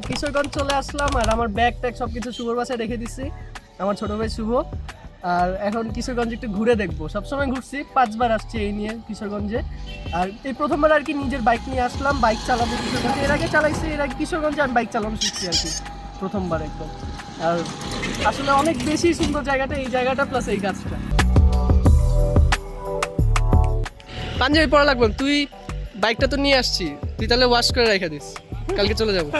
কিশোরগঞ্জ চলে আসলাম আর আমার bag tag সবকিছু শুভর বাসায় রেখে দিচ্ছি, আমার ছোট ভাই শুভ। আর এখন কিশোরগঞ্জ একটু ঘুরে দেখবো, সবসময় ঘুরছি, 5 বার আসছি এই নিয়ে কিশোরগঞ্জে। আর এই প্রথমবার আর কি নিজের বাইক নিয়ে আসলাম, বাইক চালাবো কিশোরগঞ্জে। এর আগে চালাইছি, এর আগে কিশোরগঞ্জে আমি বাইক চালানো শিখছি আর কি প্রথমবার একদম। আর আসলে অনেক বেশি সুন্দর জায়গাটা, এই জায়গাটা প্লাস এই গাছটা। পাঞ্জাবি পরা লাগবে, তুই বাইকটা তো নিয়ে আসছি, তুই তাহলে ওয়াশ করে রেখে দিস, কালকে চলে যাবো।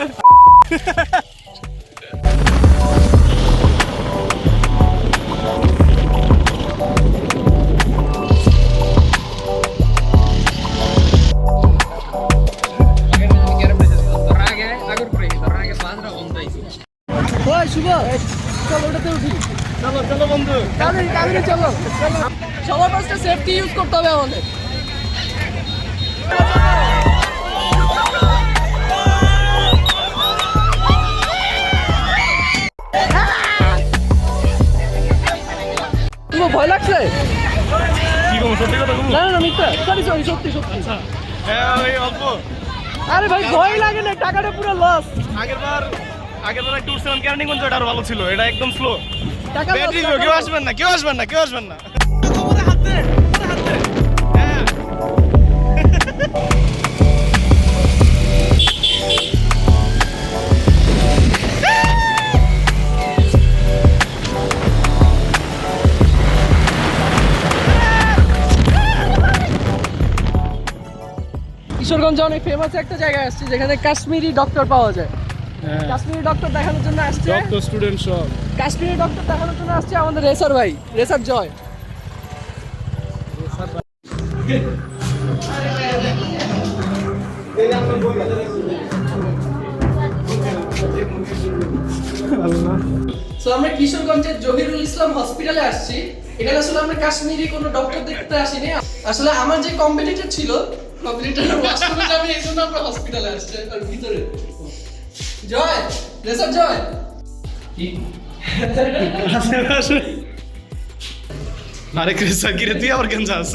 শুভ চলো, ওটাতে উঠি। চলো চলো বন্ধু, তাড়াতাড়ি চলো। সবার ফার্স্টে সেফটি ইউজ করতে হবে আমাদের। ভয় লাগছে? না না মিথ্যা, সরি সত্যি সত্যি। আরে ভাই ভয় লাগে না, টাকাটা পুরো লস। আগেরবার একটা উঠছিলাম কেরানীগঞ্জ, এটা আরো ভালো ছিল, এটা একদম স্লো। কেউ আসবেন না। কিশোরগঞ্জে অনেক ফেমাস একটা জায়গায় আসছে যেখানে কাশ্মীরি ডক্টর পাওয়া যায়। কাশ্মীরি ডক্টর দেখানোর জন্য আসছে, স্টুডেন্ট সব কাশ্মীরি ডক্টর দেখানোর জন্য আসছে আমাদের রেসার ভাই, রেসার জয়। আমরা কিশোরগঞ্জের জহিরুল ইসলাম হসপিটালে আসছি। এখানে আসলে আমরা কাশ্মীরি কোনো ডক্টর দেখতে আসিনি, আসলে আমার যে কম্পিটিটর ছিল, কম্পিটিটর ওয়াশরুমে যাবে, এই জন্য আমরা হসপিটালে আসছি। আর ভিতরে জয়, রেসার জয় আরে কৃষ্ণা কিরে, তুই আবার কেন যাস?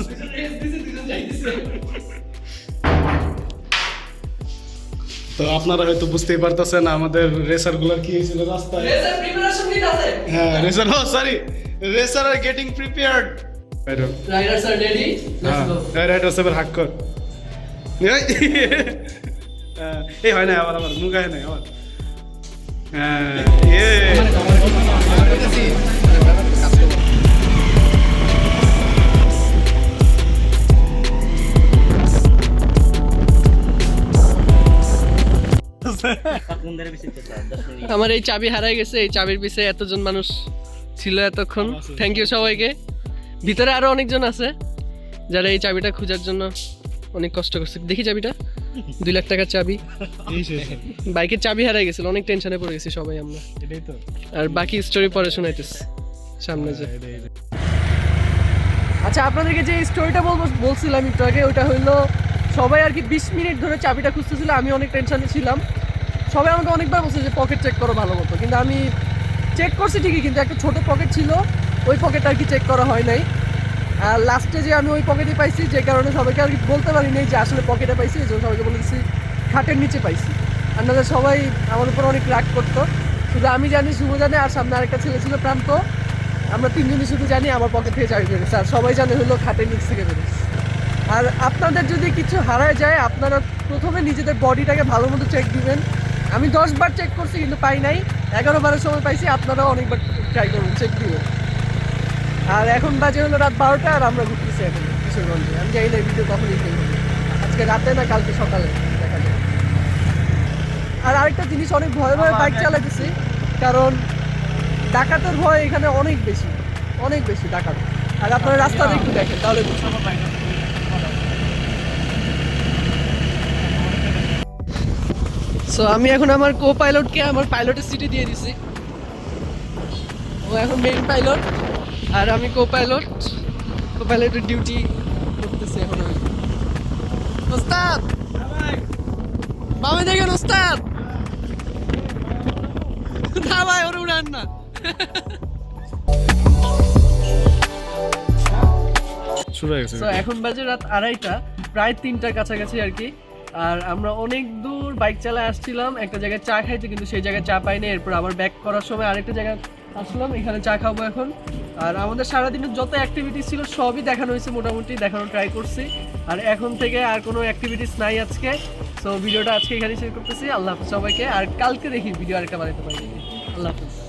তো আপনারা হয়তো বুঝতেই পারতেছেন আমাদের রেসার গুলার কি হয়েছিল রাস্তায়। রেসার প্রিপারেশন নিতে আছে। হ্যাঁ racer, racer are getting prepared. Riders are ready, let's go. Riders এবার হাক কর। এই হয় না আবার মুখ হয় না আবার। আমার এই চাবি হারাই গেছে, এই চাবির পিছে এতজন মানুষ ছিল এতক্ষণ। থ্যাংক ইউ সবাইকে। ভিতরে আরো অনেকজন আছে যারা এই চাবিটা খোঁজার জন্য অনেক কষ্ট করছে। দেখি চাবিটা, 2 লাখ টাকার চাবি। বাইকের চাবি হারাই গেছিল, অনেক টেনশনে পড়ে গেছি সবাই আমরা। আর বাকি স্টোরি পরে শোনাইতেছি সামনে যে। আচ্ছা, আপনাদেরকে যে স্টোরিটা বলছিলাম একটু আগে, ওটা হইলো সবাই আর কি 20 মিনিট ধরে চাবিটা খুঁজতেছিল। আমি অনেক টেনশনে ছিলাম। সবাই আমাকে অনেকবার বলছে যে পকেট চেক করো ভালো মতো, কিন্তু আমি চেক করছি ঠিকই, কিন্তু একটা ছোট পকেট ছিল, ওই পকেট আর কি চেক করা হয় নাই। আর লাস্টে যে আমি ওই পকেটে পাইছি, যে কারণে সবাইকে আর কি বলতে পারি নাই যে আসলে পকেটে পাইছি, এই জন্য সবাইকে বলেছি খাটের নিচে পাইছি। আপনাদের সবাই আমার উপর অনেক রাগ করতো, শুধু আমি জানি, শুভ জানে, আর সামনে আরেকটা ছেলে ছিল প্রান্ত। আমরা 3 জনই শুধু জানি আমার পকেট থেকে চাবি বেরোচ্ছে, আর সবাই জানে হলো খাটের নিচ থেকে বেরোচ্ছে। আর আপনাদের যদি কিছু হারায় যায়, আপনারা প্রথমে নিজেদের বডিটাকে ভালো মতো চেক দিবেন। আমি 10 বার চেক করছি কিন্তু পাই নাই, 11 বারের সময় পাইছি। আপনারাও অনেকবার ট্রাই করুন, চেক দিবেন। আর এখন বাজে হলো রাত 12টা, আর আমরা ঘুরতেছি এখন কিশোরগঞ্জে। আমি জানি না ভিডিও কখনই দেখবো, আজকে রাতে না কালকে সকালে দেখা যাবে। আর আরেকটা জিনিস, অনেক ভয়ে ভয়ে বাইক চালাতেছি, কারণ ডাকাতের ভয় এখানে অনেক বেশি ডাকাত। আর আপনারা রাস্তাটা একটু দেখেন তাহলে বুঝতে পারবেন। সো আমি এখন আমার কো পাইলটকে আমার পাইলটের সিটে দিয়ে দিছি। ও এখন মেইন পাইলট আর আমি কো পাইলটের ডিউটি করতেছি এখন। আমি ওস্তাদ, বামে দেখেন ওস্তাদ। ভাই ওরে উড়ান না। শুরু হয়ে গেছে তো এখন বাজে রাত 2:30, প্রায় 3টার কাছাকাছি আর কি। আর আমরা অনেক দূর বাইক চালায় আসছিলাম একটা জায়গায় চা খাইতে, কিন্তু সেই জায়গায় চা পাইনি। এরপর আবার ব্যাক করার সময় আরেকটা জায়গায় আসলাম, এখানে চা খাবো এখন। আর আমাদের সারাদিনের যত অ্যাক্টিভিটিস ছিল সবই দেখানো হয়েছে, মোটামুটি দেখানোর ট্রাই করছি। আর এখন থেকে আর কোনো অ্যাক্টিভিটিস নাই আজকে। সো ভিডিওটা আজকে এখানে শেয়ার করতেছি। আল্লাহ হাফিজ সবাইকে। আর কালকে দেখি ভিডিও আরেকটা বানাতে পারি। আল্লাহ হাফিজ।